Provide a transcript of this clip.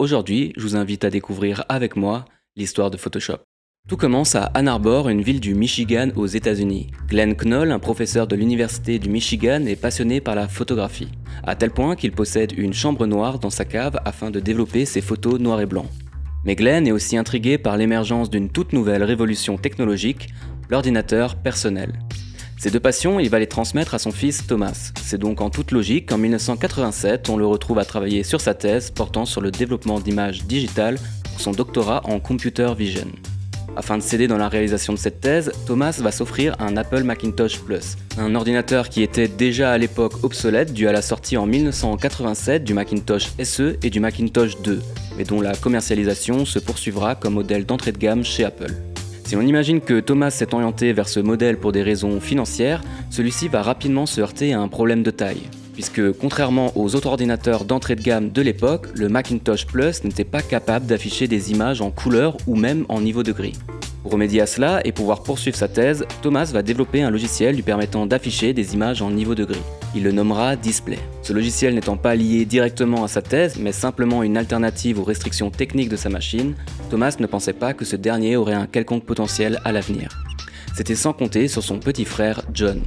Aujourd'hui, je vous invite à découvrir avec moi l'histoire de Photoshop. Tout commence à Ann Arbor, une ville du Michigan aux États-Unis. Glenn Knoll, un professeur de l'université du Michigan, est passionné par la photographie, à tel point qu'il possède une chambre noire dans sa cave afin de développer ses photos noir et blanc. Mais Glenn est aussi intrigué par l'émergence d'une toute nouvelle révolution technologique, l'ordinateur personnel. Ces deux passions, il va les transmettre à son fils Thomas. C'est donc en toute logique qu'en 1987, on le retrouve à travailler sur sa thèse portant sur le développement d'images digitales pour son doctorat en computer vision. Afin de s'aider dans la réalisation de cette thèse, Thomas va s'offrir un Apple Macintosh Plus, un ordinateur qui était déjà à l'époque obsolète dû à la sortie en 1987 du Macintosh SE et du Macintosh 2, mais dont la commercialisation se poursuivra comme modèle d'entrée de gamme chez Apple. Si l'on imagine que Thomas s'est orienté vers ce modèle pour des raisons financières, celui-ci va rapidement se heurter à un problème de taille. Puisque contrairement aux autres ordinateurs d'entrée de gamme de l'époque, le Macintosh Plus n'était pas capable d'afficher des images en couleur ou même en niveau de gris. Pour remédier à cela et pouvoir poursuivre sa thèse, Thomas va développer un logiciel lui permettant d'afficher des images en niveau de gris. Il le nommera Display. Ce logiciel n'étant pas lié directement à sa thèse, mais simplement une alternative aux restrictions techniques de sa machine, Thomas ne pensait pas que ce dernier aurait un quelconque potentiel à l'avenir. C'était sans compter sur son petit frère John.